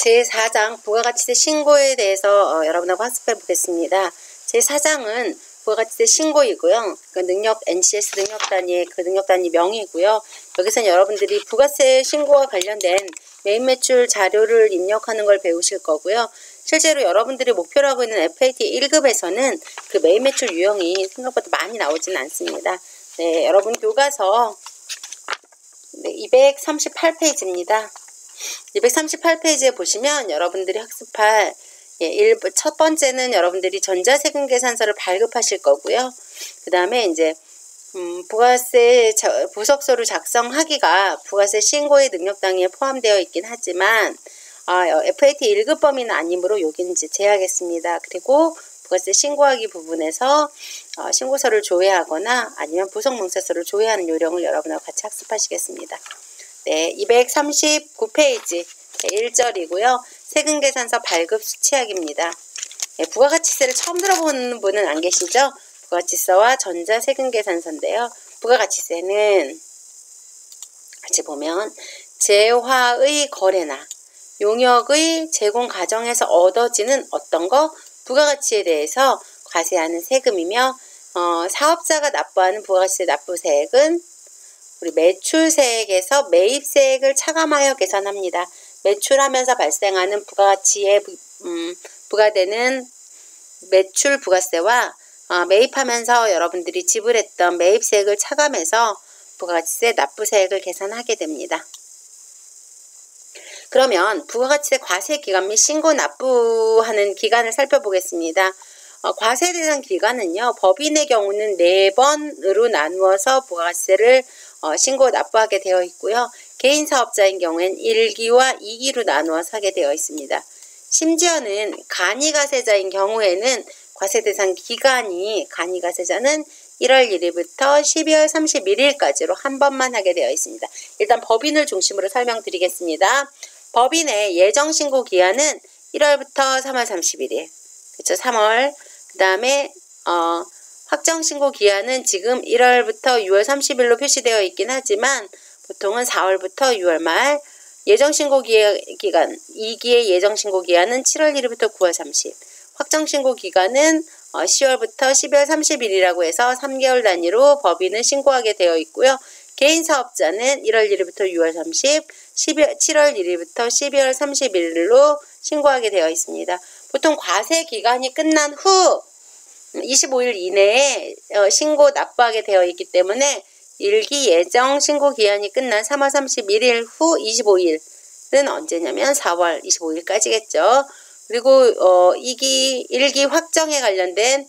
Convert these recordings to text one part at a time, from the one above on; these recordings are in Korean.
제4장 부가가치세 신고에 대해서 여러분하고 학습해 보겠습니다. 제4장은 부가가치세 신고이고요. 그 NCS 능력단위의 그 능력단위 명이고요. 여기서는 여러분들이 부가세 신고와 관련된 메인 매출 자료를 입력하는 걸 배우실 거고요. 실제로 여러분들이 목표로 하고 있는 FAT 1급에서는 그 메인 매출 유형이 생각보다 많이 나오지는 않습니다. 네, 여러분 교과서 238페이지입니다. 238페이지에 보시면 여러분들이 학습할 첫 번째는 여러분들이 전자세금계산서를 발급하실 거고요. 그 다음에 이제 부가세 부석서를 작성하기가 부가세 신고의 능력 단위에 포함되어 있긴 하지만 FAT 1급 범위는 아니므로 여기는 이제 제하겠습니다. 그리고 부가세 신고하기 부분에서 신고서를 조회하거나 아니면 부속명세서를 조회하는 요령을 여러분하고 같이 학습하시겠습니다. 네, 239페이지 1절이고요. 세금계산서 발급 수취하기입니다. 네, 부가가치세를 처음 들어보는 분은 안 계시죠? 부가가치세와 전자세금계산서인데요. 부가가치세는 같이 보면 재화의 거래나 용역의 제공 과정에서 얻어지는 어떤 거 부가가치에 대해서 과세하는 세금이며 사업자가 납부하는 부가가치세 납부세액은 우리 매출세액에서 매입세액을 차감하여 계산합니다. 매출하면서 발생하는 부가가치에 부과되는 매출 부가세와 매입하면서 여러분들이 지불했던 매입세액을 차감해서 부가가치세 납부세액을 계산하게 됩니다. 그러면 부가가치세 과세기간 및 신고 납부하는 기간을 살펴보겠습니다. 과세 대상 기간은요. 법인의 경우는 4번으로 나누어서 부가가치세를 신고 납부하게 되어 있고요. 개인 사업자인 경우엔 1기와 2기로 나누어서 하게 되어 있습니다. 심지어는 간이가세자인 경우에는 과세 대상 기간이 간이가세자는 1월 1일부터 12월 31일까지로 한 번만 하게 되어 있습니다. 일단 법인을 중심으로 설명드리겠습니다. 법인의 예정신고 기한은 1월부터 3월 31일. 그렇죠? 3월. 그 다음에 확정신고 기한은 지금 1월부터 6월 30일로 표시되어 있긴 하지만 보통은 4월부터 6월 말. 예정신고 기간 2기의 예정신고 기한은 7월 1일부터 9월 30일. 확정신고 기간은 10월부터 12월 30일이라고 해서 3개월 단위로 법인은 신고하게 되어 있고요. 개인 사업자는 1월 1일부터 6월 30, 7월 1일부터 12월 30일로 신고하게 되어 있습니다. 보통 과세 기간이 끝난 후 25일 이내에 신고 납부하게 되어 있기 때문에 1기 예정 신고 기한이 끝난 3월 31일 후 25일은 언제냐면 4월 25일까지겠죠. 그리고 1기 확정에 관련된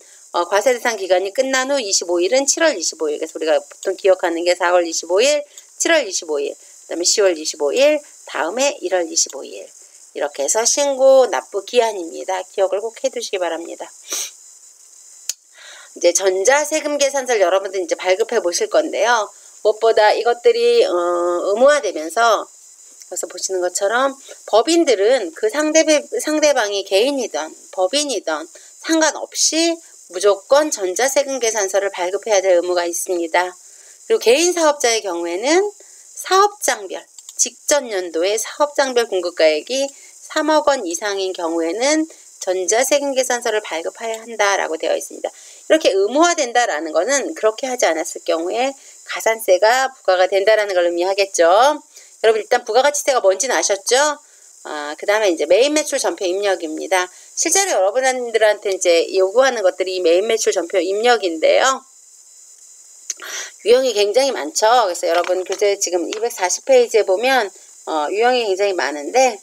과세 대상 기간이 끝난 후 25일은 7월 25일. 그래서 우리가 보통 기억하는 게 4월 25일, 7월 25일, 그 다음에 10월 25일, 다음에 1월 25일. 이렇게 해서 신고 납부 기한입니다. 기억을 꼭 해두시기 바랍니다. 이제 전자세금 계산서를 여러분들 이제 발급해 보실 건데요. 무엇보다 이것들이 의무화되면서 그래서 보시는 것처럼 법인들은 그 상대방이 개인이든 법인이든 상관없이 무조건 전자세금 계산서를 발급해야 될 의무가 있습니다. 그리고 개인 사업자의 경우에는 사업장별, 직전 연도의 사업장별 공급가액이 3억 원 이상인 경우에는 전자세금 계산서를 발급해야 한다라고 되어 있습니다. 이렇게 의무화된다라는 것은 그렇게 하지 않았을 경우에 가산세가 부과가 된다라는 걸 의미하겠죠. 여러분 일단 부가가치세가 뭔지는 아셨죠? 그 다음에 이제 메인 매출 전표 입력입니다. 실제로 여러분들한테 이제 요구하는 것들이 메인 매출 전표 입력인데요. 유형이 굉장히 많죠. 그래서 여러분 교재 지금 240페이지에 보면 유형이 굉장히 많은데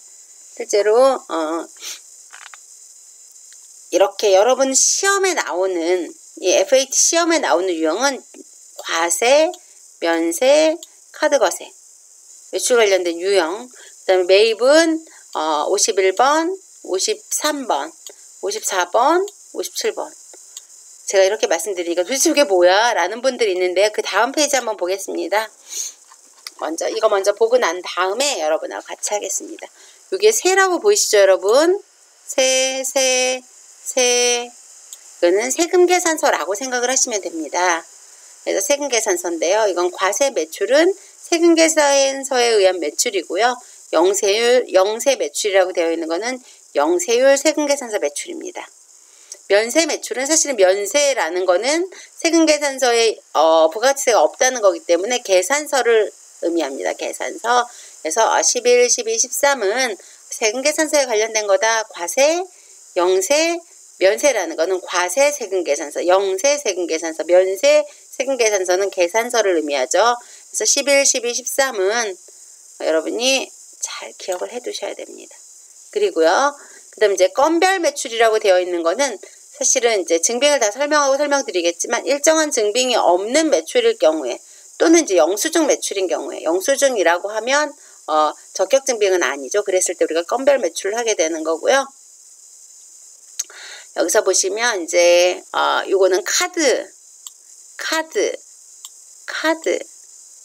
실제로 이렇게 여러분 시험에 나오는 이 FAT 시험에 나오는 유형은 과세, 면세, 카드거세 매출 관련된 유형. 그 다음에 매입은 51번, 53번, 54번, 57번. 제가 이렇게 말씀드리니까 도대체 이게 뭐야? 라는 분들이 있는데요. 그 다음 페이지 한번 보겠습니다. 이거 먼저 보고 난 다음에 여러분하고 같이 하겠습니다. 이게 세라고 보이시죠, 여러분? 세. 이거는 세금계산서라고 생각을 하시면 됩니다. 그래서 세금계산서인데요. 이건 과세 매출은 세금계산서에 의한 매출이고요. 영세율, 영세 매출이라고 되어 있는 거는 영세율 세금계산서 매출입니다. 면세 매출은 사실은 면세라는 거는 세금계산서에 부가가치세가 없다는 거기 때문에 계산서를 의미합니다. 계산서. 그래서 11, 12, 13은 세금계산서에 관련된 거다. 과세, 영세, 면세라는 거는 과세 세금계산서, 영세 세금계산서, 면세 세금계산서는 계산서를 의미하죠. 그래서 11, 12, 13은 여러분이 잘 기억을 해 두셔야 됩니다. 그리고요. 그 다음 이제 건별 매출이라고 되어 있는 거는 사실은 이제 증빙을 다 설명하고 설명드리겠지만 일정한 증빙이 없는 매출일 경우에 또는 이제 영수증 매출인 경우에 영수증이라고 하면 적격 증빙은 아니죠. 그랬을 때 우리가 건별 매출을 하게 되는 거고요. 여기서 보시면 이제 요거는 카드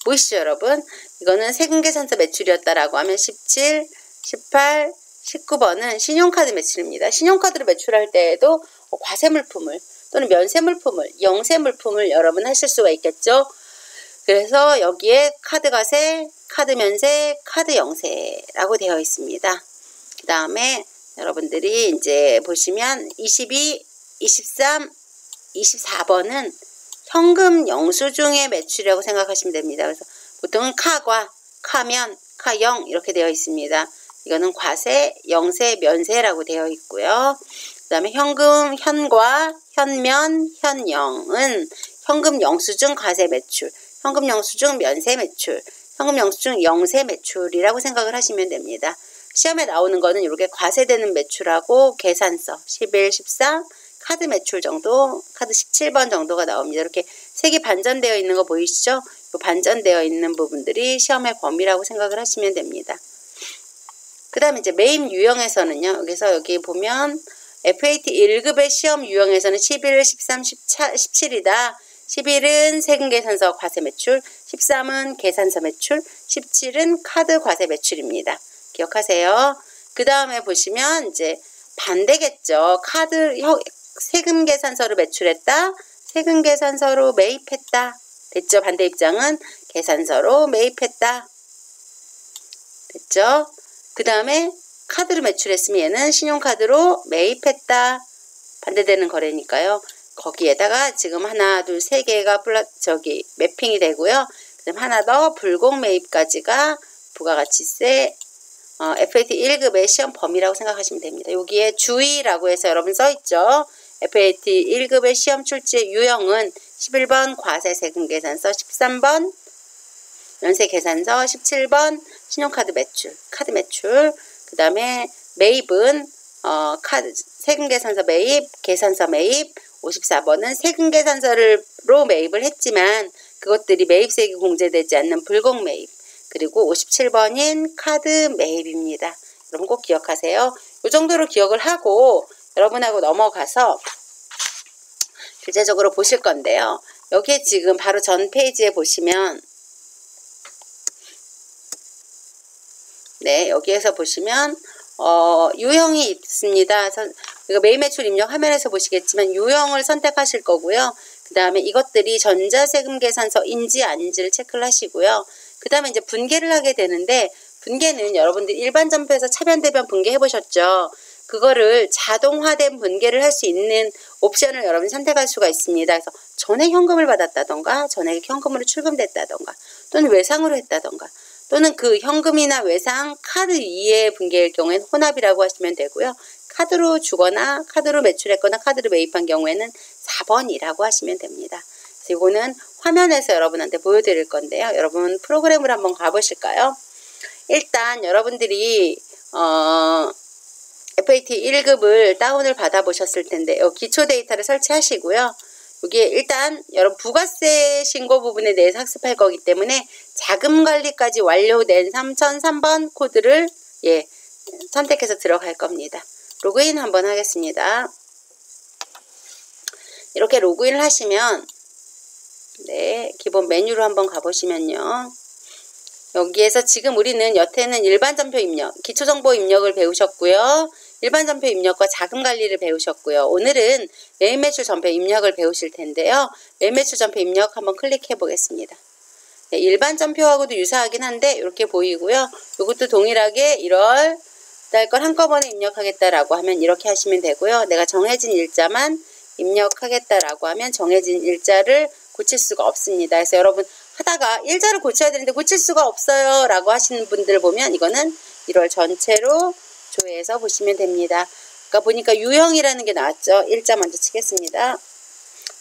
보이시죠 여러분? 이거는 세금계산서 매출이었다라고 하면 17, 18, 19번은 신용카드 매출입니다. 신용카드로 매출할 때에도 과세물품을 또는 면세물품을, 영세물품을 여러분 하실 수가 있겠죠. 그래서 여기에 카드과세, 카드면세, 카드영세라고 되어 있습니다. 그 다음에 여러분들이 이제 보시면 22, 23, 24번은 현금 영수증의 매출이라고 생각하시면 됩니다. 그래서 보통은 카과, 카면, 카영 이렇게 되어 있습니다. 이거는 과세, 영세, 면세라고 되어 있고요. 그 다음에 현금, 현과, 현면, 현영은 현금 영수증 과세 매출, 현금 영수증 면세 매출, 현금 영수증 영세 매출이라고 생각을 하시면 됩니다. 시험에 나오는 거는 이렇게 과세되는 매출하고 계산서 11, 14, 카드 매출 정도, 카드 17번 정도가 나옵니다. 이렇게 색이 반전되어 있는 거 보이시죠? 이 반전되어 있는 부분들이 시험의 범위라고 생각을 하시면 됩니다. 그 다음에 이제 매입 유형에서는요. 여기서 여기 보면 FAT 1급의 시험 유형에서는 11, 13, 17이다. 11은 세금계산서 과세 매출, 13은 계산서 매출, 17은 카드 과세 매출입니다. 기억하세요. 그 다음에 보시면 이제 반대겠죠. 세금계산서로 매출했다. 세금계산서로 매입했다. 됐죠? 반대 입장은 계산서로 매입했다. 됐죠? 그 다음에 카드로 매출했으면 얘는 신용카드로 매입했다. 반대되는 거래니까요. 거기에다가 지금 하나, 둘, 세 개가 매핑이 되고요. 그다음 하나 더 불공 매입까지가 부가가치세 FAT 1급의 시험 범위라고 생각하시면 됩니다. 여기에 주의라고 해서 여러분 써있죠. FAT 1급의 시험 출제 유형은 11번 과세세금계산서, 13번 면세계산서, 17번 신용카드 매출, 카드 매출. 그 다음에 매입은 세금계산서 매입, 계산서 매입. 54번은 세금계산서로 매입을 했지만 그것들이 매입세액이 공제되지 않는 불공 매입. 그리고 57번인 카드 매입입니다. 여러분 꼭 기억하세요. 이 정도로 기억을 하고 여러분하고 넘어가서 실제적으로 보실 건데요. 여기에 지금 바로 전 페이지에 보시면 네, 여기에서 보시면 유형이 있습니다. 이거 매입 매출 입력 화면에서 보시겠지만 유형을 선택하실 거고요. 그 다음에 이것들이 전자세금 계산서인지 아닌지를 체크를 하시고요. 그 다음에 이제 분계를 하게 되는데 분계는 여러분들 일반 점표에서 차변 대변 분계 해보셨죠? 그거를 자동화된 분계를 할 수 있는 옵션을 여러분이 선택할 수가 있습니다. 그래서 전액 현금을 받았다던가 전액 현금으로 출금됐다던가 또는 외상으로 했다던가 또는 그 현금이나 외상 카드 이외의 분계일 경우에는 혼합이라고 하시면 되고요. 카드로 주거나 카드로 매출했거나 카드로 매입한 경우에는 4번이라고 하시면 됩니다. 그래서 이거는 화면에서 여러분한테 보여드릴 건데요. 여러분 프로그램을 한번 가보실까요? 일단 여러분들이 FAT 1급을 다운을 받아보셨을 텐데 기초 데이터를 설치하시고요. 여기에 일단 여러분 부가세 신고 부분에 대해서 학습할 거기 때문에 자금관리까지 완료된 3003번 코드를 선택해서 들어갈 겁니다. 로그인 한번 하겠습니다. 이렇게 로그인을 하시면 네, 기본 메뉴로 한번 가보시면요. 여기에서 지금 우리는 여태는 일반 점표 입력, 기초정보 입력을 배우셨고요. 일반 점표 입력과 자금 관리를 배우셨고요. 오늘은 매입 매출 점표 입력을 배우실 텐데요. 매입 매출 점표 입력 한번 클릭해 보겠습니다. 일반 전표하고도 유사하긴 한데 이렇게 보이고요. 이것도 동일하게 1월 달 걸 한꺼번에 입력하겠다라고 하면 이렇게 하시면 되고요. 내가 정해진 일자만 입력하겠다라고 하면 정해진 일자를 고칠 수가 없습니다. 그래서 여러분 하다가 일자를 고쳐야 되는데 고칠 수가 없어요 라고 하시는 분들 보면 이거는 1월 전체로 조회해서 보시면 됩니다. 그러니까 보니까 유형이라는 게 나왔죠. 일자 먼저 치겠습니다.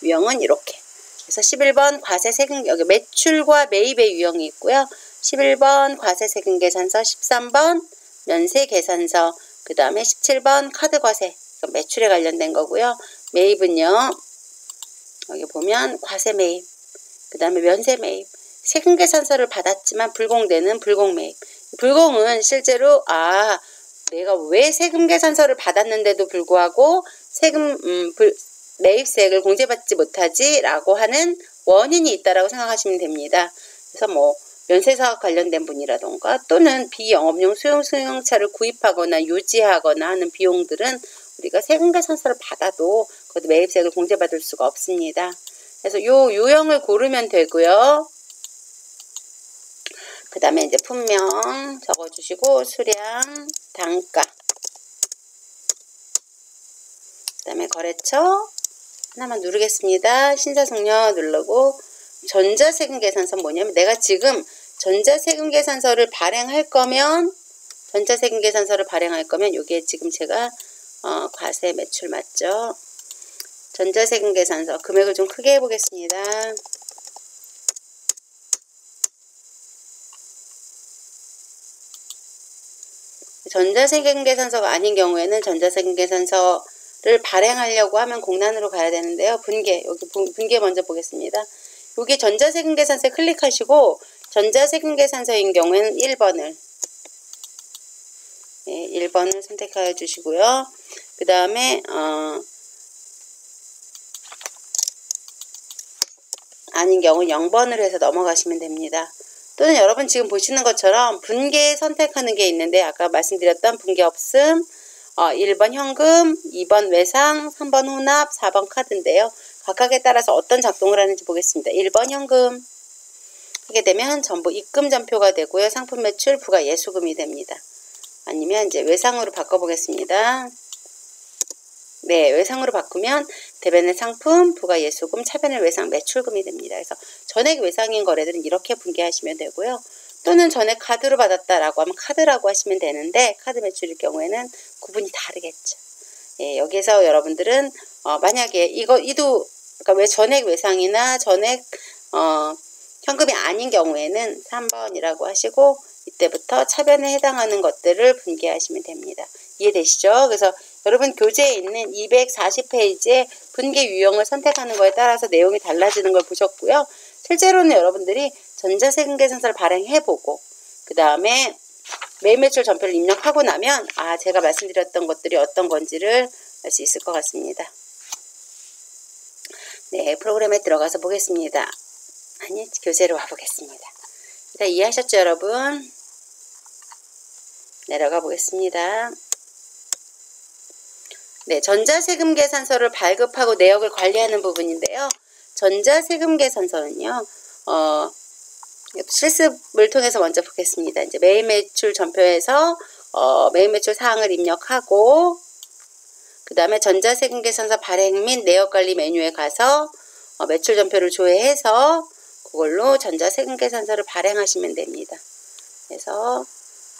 유형은 이렇게. 그래서 11번 과세 세금, 여기 매출과 매입의 유형이 있고요. 11번 과세 세금 계산서, 13번 면세 계산서, 그 다음에 17번 카드 과세, 매출에 관련된 거고요. 매입은요, 여기 보면 과세 매입, 그 다음에 면세 매입, 세금 계산서를 받았지만 불공되는 불공 매입. 불공은 실제로 내가 왜 세금 계산서를 받았는데도 불구하고 매입세액을 공제받지 못하지? 라고 하는 원인이 있다라고 생각하시면 됩니다. 그래서 뭐 면세사와 관련된 분이라던가 또는 비영업용 소형차를 구입하거나 유지하거나 하는 비용들은 우리가 세금 계산서를 받아도 그것도 매입세액을 공제받을 수가 없습니다. 그래서 요 유형을 고르면 되고요. 그 다음에 이제 품명 적어주시고 수량, 단가, 그 다음에 거래처 하나만 누르겠습니다. 신사숙녀 누르고 전자세금 계산서 뭐냐면 내가 지금 전자세금 계산서를 발행할 거면 요게 지금 제가 과세 매출 맞죠? 전자세금 계산서 금액을 좀 크게 해보겠습니다. 전자세금 계산서가 아닌 경우에는 전자세금 계산서를 발행하려고 하면 공란으로 가야 되는데요. 분계, 여기 분계 먼저 보겠습니다. 여기 전자세금 계산서에 클릭하시고 전자세금 계산서인 경우에는 1번을 1번을 선택하여 주시고요. 그 다음에 아닌 경우 0번을 해서 넘어가시면 됩니다. 또는 여러분 지금 보시는 것처럼 분계 선택하는 게 있는데 아까 말씀드렸던 분계 없음, 1번 현금, 2번 외상, 3번 혼합, 4번 카드인데요. 각각에 따라서 어떤 작동을 하는지 보겠습니다. 1번 현금 하게 되면 전부 입금 전표가 되고요. 상품 매출 부가 예수금이 됩니다. 아니면 이제 외상으로 바꿔보겠습니다. 네, 외상으로 바꾸면 대변의 상품, 부가 예수금, 차변의 외상, 매출금이 됩니다. 그래서 전액 외상인 거래들은 이렇게 분개하시면 되고요. 또는 전액 카드로 받았다라고 하면 카드라고 하시면 되는데 카드 매출일 경우에는 구분이 다르겠죠. 예, 여기에서 여러분들은 만약에 그러니까 왜 전액 외상이나 전액 현금이 아닌 경우에는 3번이라고 하시고 이때부터 차변에 해당하는 것들을 분개하시면 됩니다. 이해되시죠? 그래서 여러분 교재에 있는 240페이지에 분개 유형을 선택하는 거에 따라서 내용이 달라지는 걸 보셨고요. 실제로는 여러분들이 전자세금 계산서를 발행해보고 그 다음에 매입매출 전표를 입력하고 나면 제가 말씀드렸던 것들이 어떤 건지를 알 수 있을 것 같습니다. 네, 프로그램에 들어가서 보겠습니다. 교재로 와보겠습니다. 일단 이해하셨죠, 여러분? 내려가 보겠습니다. 네, 전자세금 계산서를 발급하고 내역을 관리하는 부분인데요. 전자세금 계산서는요, 실습을 통해서 먼저 보겠습니다. 이제 매입매출 전표에서 매입매출 사항을 입력하고, 그 다음에 전자세금 계산서 발행 및 내역관리 메뉴에 가서 매출 전표를 조회해서 그걸로 전자세금 계산서를 발행하시면 됩니다. 그래서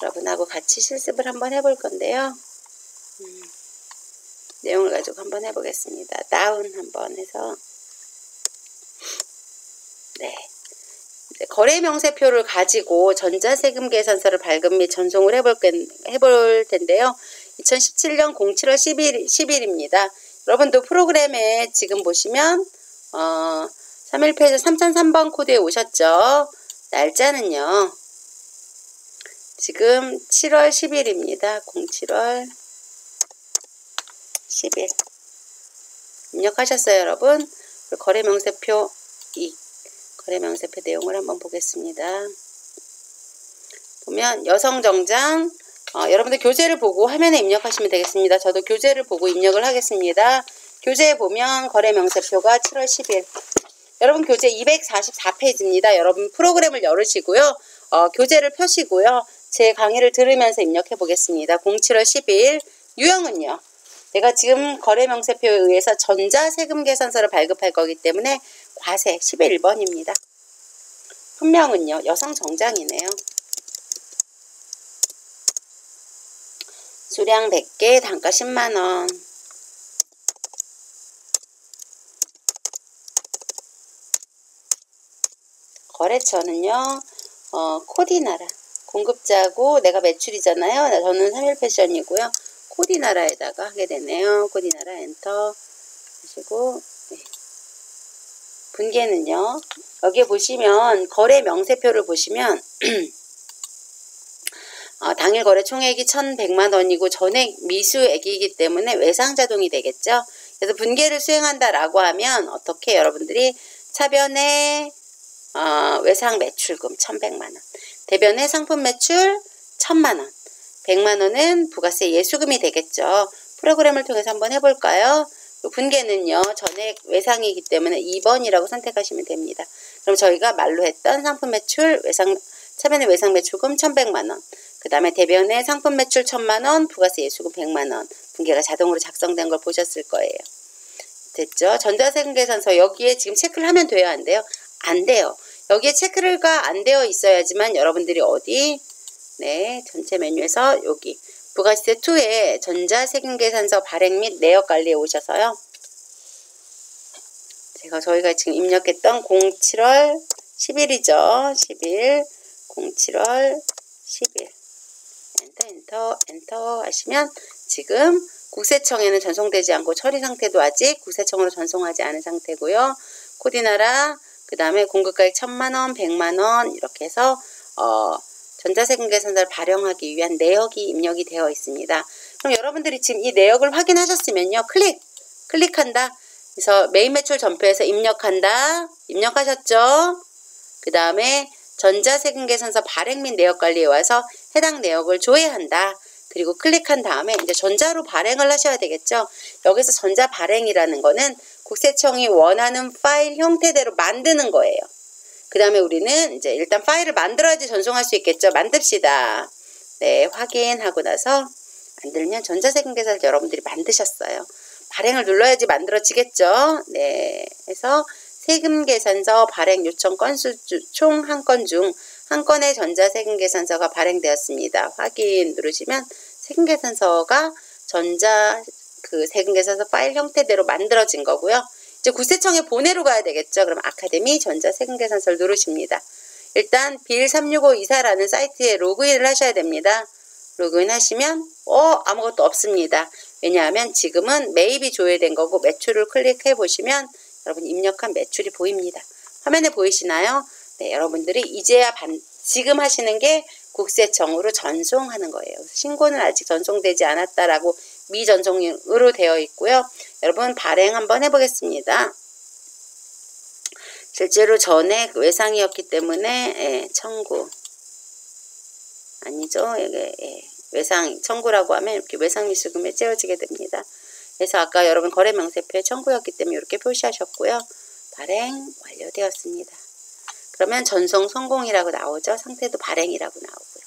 여러분하고 같이 실습을 한번 해볼 건데요. 내용을 가지고 한번 해보겠습니다. 다운 한번 해서 네, 거래 명세표를 가지고 전자세금 계산서를 발급 및 전송을 해볼 텐데요. 2017년 07월 10일입니다. 여러분도 프로그램에 지금 보시면 3일페이지 3003번 코드에 오셨죠. 날짜는요. 지금 7월 10일입니다. 07월 10일 입력하셨어요, 여러분? 거래명세표 거래명세표 내용을 한번 보겠습니다. 보면 여성정장 여러분들 교재를 보고 화면에 입력하시면 되겠습니다. 저도 교재를 보고 입력을 하겠습니다. 교재에 보면 거래명세표가 7월 10일 여러분 교재 244페이지입니다. 여러분 프로그램을 열으시고요. 교재를 펴시고요. 제 강의를 들으면서 입력해 보겠습니다. 07월 12일 유형은요. 내가 지금 거래명세표에 의해서 전자세금계산서를 발급할 거기 때문에 과세 11번입니다. 품명은요. 여성정장이네요. 수량 100개, 단가 10만원. 거래처는요. 코디나라. 공급자고 내가 매출이잖아요. 저는 3일패션이고요. 코디나라에다가 하게 되네요. 코디나라 엔터 하시고 네. 분계는요. 여기에 보시면 거래 명세표를 보시면 당일 거래 총액이 1,100만원이고 전액 미수액이기 때문에 외상자동이 되겠죠. 그래서 분계를 수행한다라고 하면 어떻게 여러분들이 차변에 외상 매출금 1,100만원, 대변에 상품 매출 1,000만원, 100만원은 부가세 예수금이 되겠죠. 프로그램을 통해서 한번 해볼까요? 분계는요. 전액 외상이기 때문에 2번이라고 선택하시면 됩니다. 그럼 저희가 말로 했던 상품 매출, 차변의 외상 매출금 1,100만원, 그 다음에 대변에 상품 매출 1,000만원, 부가세 예수금 100만원, 분계가 자동으로 작성된 걸 보셨을 거예요. 됐죠? 전자세금계산서 여기에 지금 체크를 하면 돼요? 안 돼요? 안 돼요. 여기에 체크가 안 되어 있어야지만 여러분들이 어디? 네, 전체 메뉴에서 여기 부가세 2에 전자세금계산서 발행 및 내역관리에 오셔서요. 저희가 지금 입력했던 07월 10일이죠. 10일 07월 10일 엔터 하시면 지금 국세청에는 전송되지 않고 처리 상태도 아직 국세청으로 전송하지 않은 상태고요. 코디나라 그 다음에 공급가액 1,000만원, 100만원 이렇게 해서 전자세금계산서를 발행하기 위한 내역이 입력이 되어 있습니다. 그럼 여러분들이 지금 이 내역을 확인하셨으면요. 클릭한다. 그래서 메인 매출 전표에서 입력한다. 입력하셨죠? 그 다음에 전자세금계산서 발행 및 내역관리에 와서 해당 내역을 조회한다. 그리고 클릭한 다음에 이제 전자로 발행을 하셔야 되겠죠. 여기서 전자 발행이라는 거는 국세청이 원하는 파일 형태대로 만드는 거예요. 그 다음에 우리는 이제 일단 파일을 만들어야지 전송할 수 있겠죠. 만듭시다. 네, 확인하고 나서 만들면 전자세금계산서 여러분들이 만드셨어요. 발행을 눌러야지 만들어지겠죠. 네, 해서 세금계산서 발행 요청 건수 총 한 건 중 한 건의 전자세금계산서가 발행되었습니다. 확인 누르시면 세금계산서가 세금계산서 파일 형태대로 만들어진 거고요. 이제 국세청에 보내러 가야 되겠죠. 그럼 아카데미 전자세금계산서를 누르십니다. 일단 빌36524라는 사이트에 로그인을 하셔야 됩니다. 로그인 하시면 아무것도 없습니다. 왜냐하면 지금은 매입이 조회된 거고 매출을 클릭해 보시면 여러분 입력한 매출이 보입니다. 화면에 보이시나요? 네, 여러분들이 이제야 지금 하시는 게 국세청으로 전송하는 거예요. 신고는 아직 전송되지 않았다라고 미전송으로 되어 있고요. 여러분 발행 한번 해보겠습니다. 실제로 전액 외상이었기 때문에 청구 아니죠. 이게 외상 청구라고 하면 이렇게 외상미수금에 찌어지게 됩니다. 그래서 아까 여러분 거래명세표에 청구였기 때문에 이렇게 표시하셨고요. 발행 완료되었습니다. 그러면 전송 성공이라고 나오죠. 상태도 발행이라고 나오고요.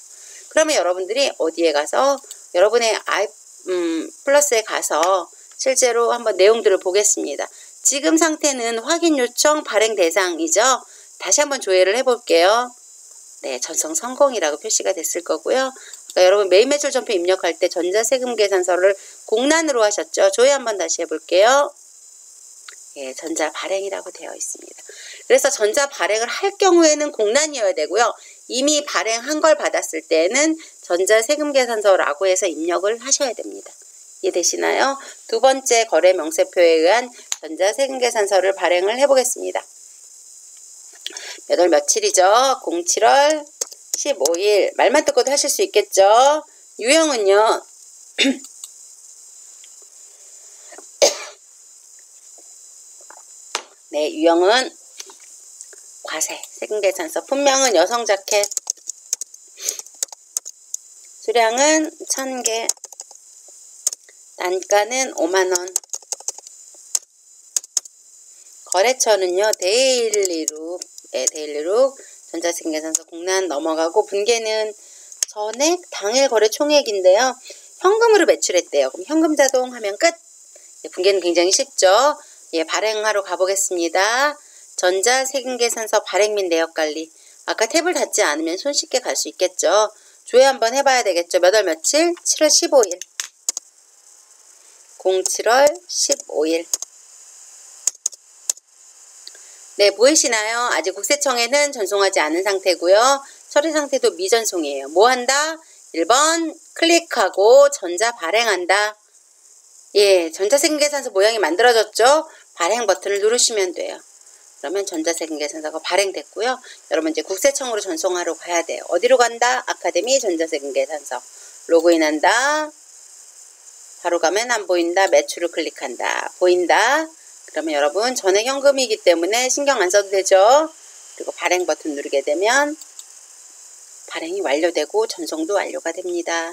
그러면 여러분들이 어디에 가서 여러분의 플러스에 가서 실제로 한번 내용들을 보겠습니다. 지금 상태는 확인 요청 발행 대상이죠. 다시 한번 조회를 해볼게요. 네, 전송 성공이라고 표시가 됐을 거고요. 그러니까 여러분 메인 매출 전표 입력할 때 전자세금계산서를 공란으로 하셨죠. 조회 한번 다시 해볼게요. 예, 전자 발행이라고 되어 있습니다. 그래서 전자 발행을 할 경우에는 공란이어야 되고요. 이미 발행한 걸 받았을 때는 전자세금계산서라고 해서 입력을 하셔야 됩니다. 이해되시나요? 두 번째 거래 명세표에 의한 전자세금계산서를 발행을 해보겠습니다. 몇 월 며칠이죠? 07월 15일. 말만 듣고도 하실 수 있겠죠? 유형은요. 네, 유형은 과세, 세금계산서. 품명은 여성자켓. 수량은 1000개. 단가는 5만원. 거래처는요, 데일리룩, 네, 데일리룩, 전자세금계산서 공란 넘어가고, 분계는 전액 당일 거래 총액인데요. 현금으로 매출했대요. 그럼 현금 자동 하면 끝. 네, 분계는 굉장히 쉽죠. 예, 발행하러 가보겠습니다. 전자세금계산서 발행 및 내역관리. 아까 탭을 닫지 않으면 손쉽게 갈 수 있겠죠. 조회 한번 해봐야 되겠죠. 몇 월 며칠? 7월 15일. 07월 15일. 네, 보이시나요? 아직 국세청에는 전송하지 않은 상태고요. 처리 상태도 미전송이에요. 뭐 한다? 1번 클릭하고 전자 발행한다. 예, 전자세금계산서 모양이 만들어졌죠? 발행 버튼을 누르시면 돼요. 그러면 전자세금계산서가 발행됐고요. 여러분 이제 국세청으로 전송하러 가야 돼요. 어디로 간다? 아카데미 전자세금계산서. 로그인한다. 바로 가면 안 보인다. 매출을 클릭한다. 보인다. 그러면 여러분 전액 현금이기 때문에 신경 안 써도 되죠. 그리고 발행 버튼 누르게 되면 발행이 완료되고 전송도 완료가 됩니다.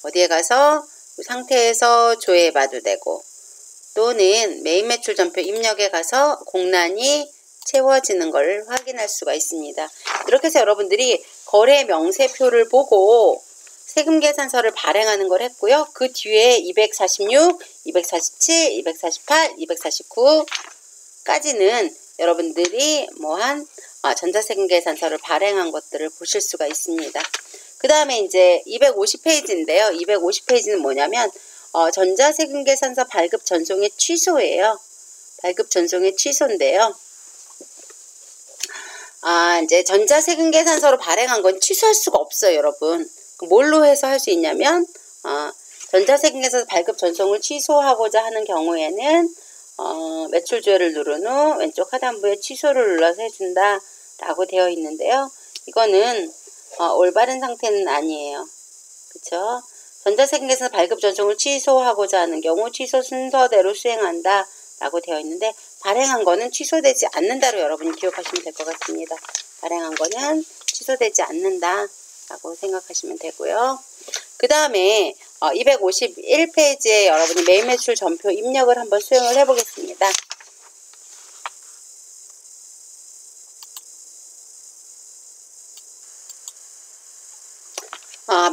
어디에 가서 이 상태에서 조회해봐도 되고, 또는 메인 매출 전표 입력에 가서 공란이 채워지는 걸 확인할 수가 있습니다. 이렇게 해서 여러분들이 거래 명세표를 보고 세금계산서를 발행하는 걸 했고요. 그 뒤에 246, 247, 248, 249까지는 여러분들이 전자세금계산서를 발행한 것들을 보실 수가 있습니다. 그 다음에 이제 250페이지인데요. 250페이지는 뭐냐면 전자세금계산서 발급 전송의 취소예요. 발급 전송의 취소인데요. 이제 전자세금계산서로 발행한 건 취소할 수가 없어요, 여러분. 뭘로 해서 할 수 있냐면 전자세금계산서 발급 전송을 취소하고자 하는 경우에는 매출 조회를 누른 후 왼쪽 하단부에 취소를 눌러서 해준다 라고 되어 있는데요. 이거는 올바른 상태는 아니에요. 그쵸? 전자세금계산서 발급 전송을 취소하고자 하는 경우 취소 순서대로 수행한다 라고 되어 있는데, 발행한 거는 취소되지 않는다로 여러분이 기억하시면 될 것 같습니다. 발행한 거는 취소되지 않는다 라고 생각하시면 되고요. 그 다음에 251페이지에 여러분이 매일 매출 전표 입력을 한번 수행을 해보겠습니다.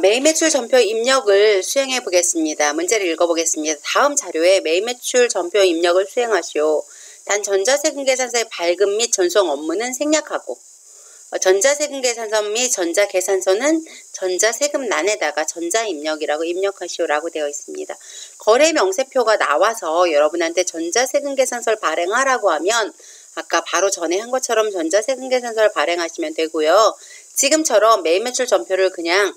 매일 매출 전표 입력을 수행해 보겠습니다. 문제를 읽어보겠습니다. 다음 자료에 매일 매출 전표 입력을 수행하시오. 단 전자세금계산서의 발급 및 전송 업무는 생략하고, 전자세금계산서 및 전자계산서는 전자세금란에다가 전자입력이라고 입력하시오라고 되어 있습니다. 거래 명세표가 나와서 여러분한테 전자세금계산서를 발행하라고 하면 아까 바로 전에 한 것처럼 전자세금계산서를 발행하시면 되고요. 지금처럼 매일 매출 전표를 그냥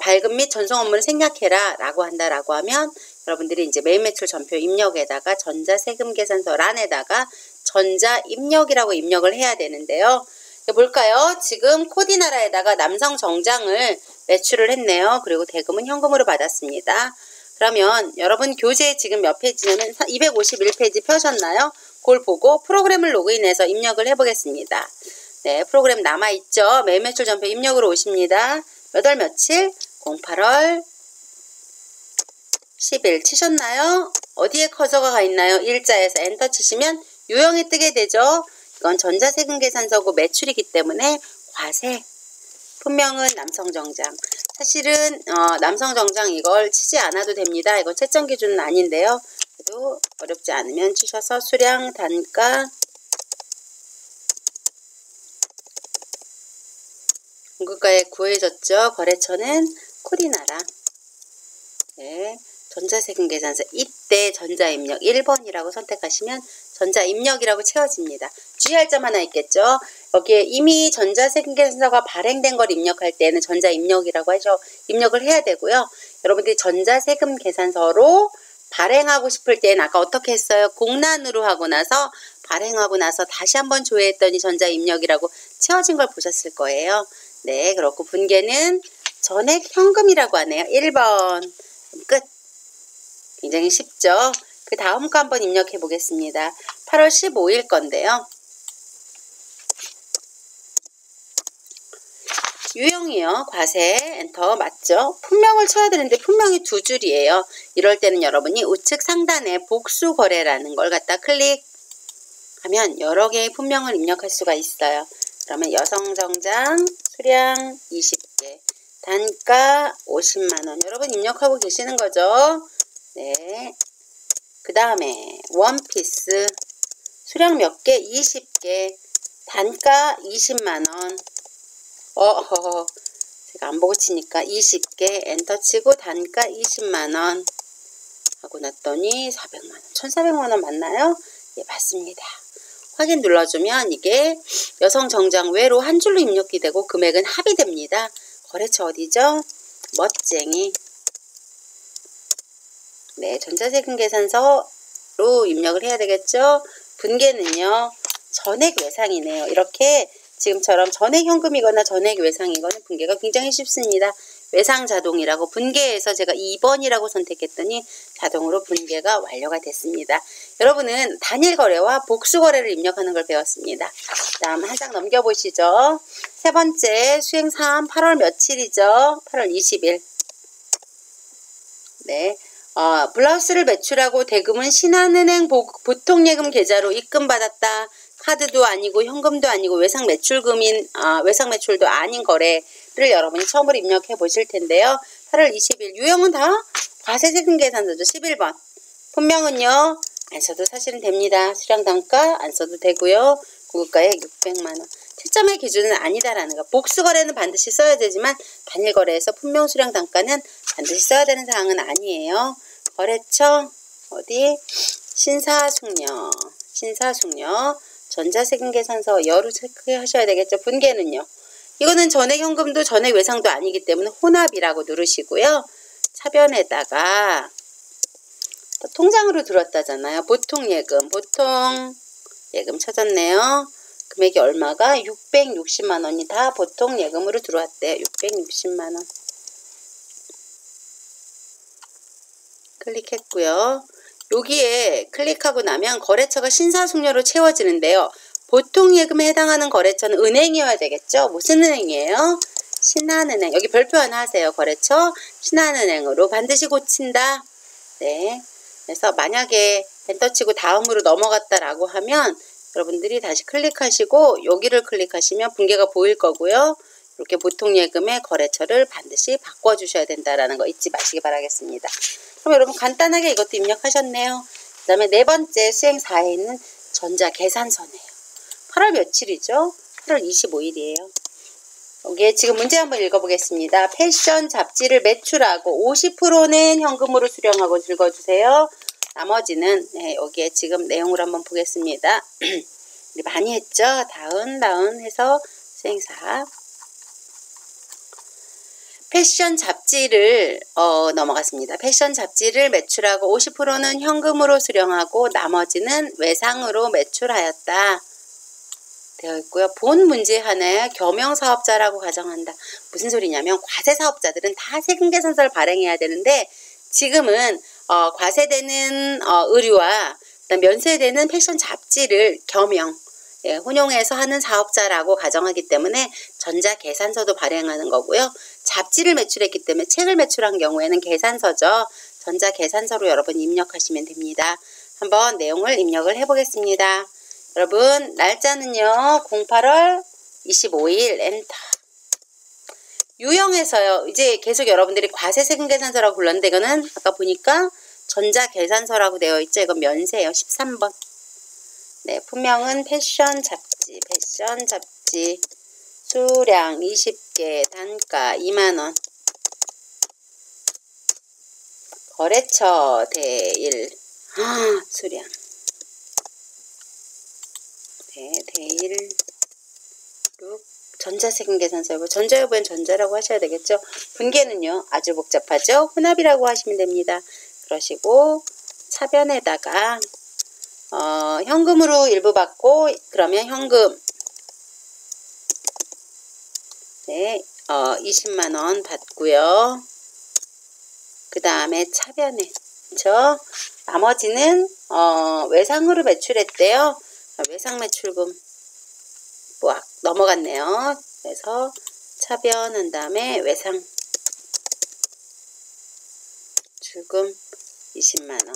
발급 및 전송 업무를 생략해라 라고 한다라고 하면 여러분들이 이제 매일 매출 전표 입력에다가 전자세금계산서란에다가 전자입력이라고 입력을 해야 되는데요. 볼까요? 지금 코디나라에다가 남성정장을 매출을 했네요. 그리고 대금은 현금으로 받았습니다. 그러면 여러분 교재 지금 몇 페이지냐면 251페이지 펴셨나요? 그걸 보고 프로그램을 로그인해서 입력을 해보겠습니다. 네, 프로그램 남아있죠? 매일 매출 전표 입력으로 오십니다. 몇 월 며칠? 08월 10일 치셨나요? 어디에 커서가 가 있나요? 일자에서 엔터 치시면 유형이 뜨게 되죠. 이건 전자세금계산서고 매출이기 때문에 과세. 품명은 남성정장. 사실은 남성정장 이걸 치지 않아도 됩니다. 이건 채점 기준은 아닌데요. 그래도 어렵지 않으면 치셔서 수량, 단가, 공급가액 구해졌죠. 거래처는 코디나라. 네, 전자세금계산서 이때 전자입력 1번이라고 선택하시면 전자입력이라고 채워집니다. 주의할 점 하나 있겠죠. 여기에 이미 전자세금계산서가 발행된 걸 입력할 때는 전자입력이라고 해서 입력을 해야 되고요. 여러분들이 전자세금계산서로 발행하고 싶을 때는 아까 어떻게 했어요? 공란으로 하고 나서 발행하고 나서 다시 한번 조회했더니 전자입력이라고 채워진 걸 보셨을 거예요. 네, 그렇고 분계는 전액 현금이라고 하네요. 1번. 끝. 굉장히 쉽죠? 그 다음 거 한번 입력해 보겠습니다. 8월 15일 건데요. 유형이요. 과세 엔터 맞죠? 품명을 쳐야 되는데 품명이 두 줄이에요. 이럴 때는 여러분이 우측 상단에 복수거래라는 걸 갖다 클릭하시면 하면 여러 개의 품명을 입력할 수가 있어요. 그러면 여성정장 수량 20개, 단가 50만원. 여러분 입력하고 계시는 거죠? 네. 그 다음에 원피스 수량 몇 개? 20개, 단가 20만원. 제가 안 보고 치니까 20개 엔터 치고 단가 20만원 하고 났더니 400만원, 1400만원 맞나요? 예, 맞습니다. 확인 눌러주면 이게 여성 정장 외로 한 줄로 입력이 되고 금액은 합의됩니다. 거래처 어디죠? 멋쟁이. 네, 전자세금 계산서로 입력을 해야 되겠죠? 분계는요, 전액 외상이네요. 이렇게 지금처럼 전액 현금이거나 전액 외상이거나 분계가 굉장히 쉽습니다. 외상 자동이라고 분계해서 제가 2번이라고 선택했더니 자동으로 분계가 완료가 됐습니다. 여러분은 단일 거래와 복수 거래를 입력하는 걸 배웠습니다. 다음 한 장 넘겨보시죠. 세 번째 수행사항 8월 며칠이죠? 8월 20일. 네. 블라우스를 매출하고 대금은 신한은행 보통예금 계좌로 입금받았다. 카드도 아니고 현금도 아니고 외상 매출금인 외상 매출도 아닌 거래를 여러분이 처음으로 입력해 보실 텐데요. 8월 20일 유형은 다 과세세금 계산서죠. 11번. 분명은요. 안 써도 사실은 됩니다. 수량 단가 안 써도 되고요. 구급가액 600만원. 채점의 기준은 아니다라는 거. 복수거래는 반드시 써야 되지만 단일거래에서 분명 수량 단가는 반드시 써야 되는 사항은 아니에요. 거래처 어디? 신사숙녀. 신사숙녀. 전자세금 계산서 여루 체크하셔야 되겠죠. 분계는요. 이거는 전액 현금도 전액 외상도 아니기 때문에 혼합이라고 누르시고요. 차변에다가 통장으로 들었다잖아요. 보통 예금 찾았네요. 금액이 얼마가? 660만원이 다 보통 예금으로 들어왔대요. 660만원. 클릭했고요. 여기에 클릭하고 나면 거래처가 신사숙녀로 채워지는데요. 보통 예금에 해당하는 거래처는 은행이어야 되겠죠. 무슨 은행이에요? 신한은행. 여기 별표 하나 하세요. 거래처 신한은행으로 반드시 고친다. 네. 그래서 만약에 엔터 치고 다음으로 넘어갔다라고 하면 여러분들이 다시 클릭하시고 여기를 클릭하시면 분계가 보일 거고요. 이렇게 보통 예금의 거래처를 반드시 바꿔주셔야 된다라는 거 잊지 마시기 바라겠습니다. 그럼 여러분 간단하게 이것도 입력하셨네요. 그 다음에 네 번째 수행사에 있는 전자계산서네요. 8월 며칠이죠? 8월 25일이에요. 여기에 지금 문제 한번 읽어보겠습니다. 패션 잡지를 매출하고 50%는 현금으로 수령하고 읽어주세요. 나머지는 여기에 지금 내용을 한번 보겠습니다. 우리 많이 했죠? 다운 해서 수행사. 패션 잡지를 넘어갔습니다. 패션 잡지를 매출하고 50%는 현금으로 수령하고 나머지는 외상으로 매출하였다. 되어 있고요. 본 문제 하나에 겸용사업자라고 가정한다. 무슨 소리냐면 과세사업자들은 다 세금계산서를 발행해야 되는데 지금은 과세되는 의류와 면세되는 패션 잡지를 혼용해서 하는 사업자라고 가정하기 때문에 전자계산서도 발행하는 거고요. 잡지를 매출했기 때문에 책을 매출한 경우에는 계산서죠. 전자계산서로 여러분 입력하시면 됩니다. 한번 내용을 입력을 해보겠습니다. 여러분 날짜는요. 08월 25일 엔터. 유형에서요. 이제 계속 여러분들이 과세세금 계산서라고 불렀는데 이거는 아까 보니까 전자계산서라고 되어 있죠. 이건 면세예요. 13번. 네, 품명은 패션 잡지 수량 20개, 단가 2만원. 거래처 대일 수량. 네, 대일 전자세금 계산서. 전자여부엔 전자라고 하셔야 되겠죠. 분계는요. 아주 복잡하죠. 혼합이라고 하시면 됩니다. 그러시고 차변에다가 현금으로 일부 받고 그러면 현금 20만원 받고요. 그 다음에 차변에 나머지는 외상으로 매출했대요. 외상 매출금 넘어갔네요. 그래서 차변한 다음에 외상 출금 20만원.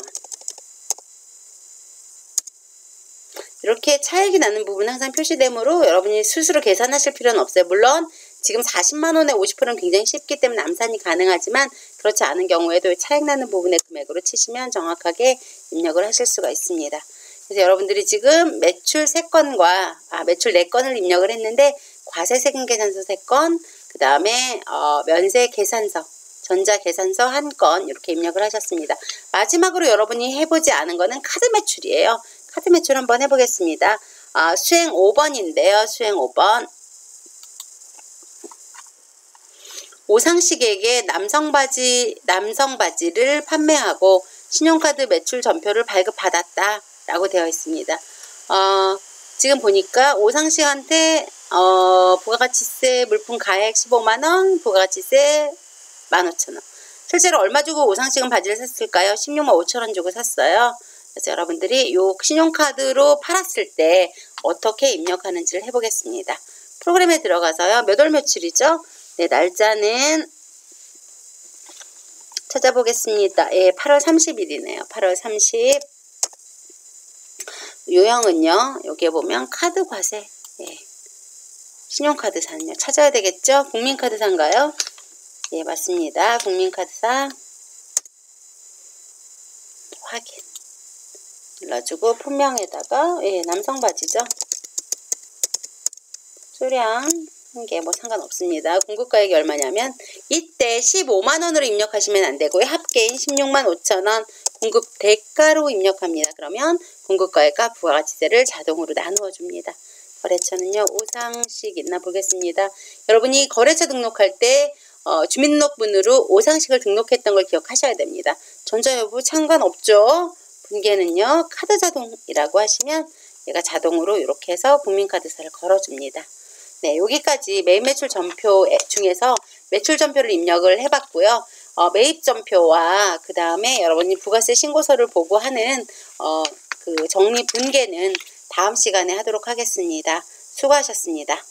이렇게 차익이 나는 부분은 항상 표시되므로 여러분이 스스로 계산하실 필요는 없어요. 물론 지금 40만 원에 50%는 굉장히 쉽기 때문에 암산이 가능하지만 그렇지 않은 경우에도 차익 나는 부분의 금액으로 치시면 정확하게 입력을 하실 수가 있습니다. 그래서 여러분들이 지금 매출 3건과 매출 4건을 입력을 했는데 과세세금 계산서 3건, 그 다음에 면세 계산서, 전자 계산서 1건 이렇게 입력을 하셨습니다. 마지막으로 여러분이 해보지 않은 거는 카드 매출이에요. 카드 매출 한번 해보겠습니다. 수행 5번인데요. 수행 5번. 오상식에게 남성 바지를 판매하고 신용카드 매출 전표를 발급받았다 라고 되어 있습니다. 지금 보니까 오상식한테 부가가치세 물품 가액 15만원, 부가가치세 15,000원. 실제로 얼마 주고 오상식은 바지를 샀을까요? 16만 5천원 주고 샀어요. 그래서 여러분들이 요 신용카드로 팔았을 때 어떻게 입력하는지를 해보겠습니다. 프로그램에 들어가서요. 몇 월 며칠이죠? 네, 날짜는 찾아보겠습니다. 예, 8월 30일이네요. 8월 30. 요형은요. 여기에 보면 카드 과세. 예. 신용카드사는요. 찾아야 되겠죠? 국민카드사인가요? 예, 맞습니다. 국민카드사. 확인. 눌러주고 품명에다가 예, 남성 바지죠. 수량 1개 뭐 상관없습니다. 공급가액이 얼마냐면 이때 15만원으로 입력하시면 안되고요. 합계인 16만 5천원 공급 대가로 입력합니다. 그러면 공급가액과 부가가치세를 자동으로 나누어 줍니다. 거래처는요. 오상식 있나 보겠습니다. 여러분이 거래처 등록할 때 주민등록번호로 오상식을 등록했던 걸 기억하셔야 됩니다. 전자여부 상관없죠. 분계는요. 카드자동이라고 하시면 얘가 자동으로 이렇게 해서 국민카드사를 걸어줍니다. 네, 여기까지 매입 매출 전표 중에서 매출 전표를 입력을 해봤고요. 매입 전표와 그 다음에 여러분이 부가세 신고서를 보고 하는 그 정리 분계는 다음 시간에 하도록 하겠습니다. 수고하셨습니다.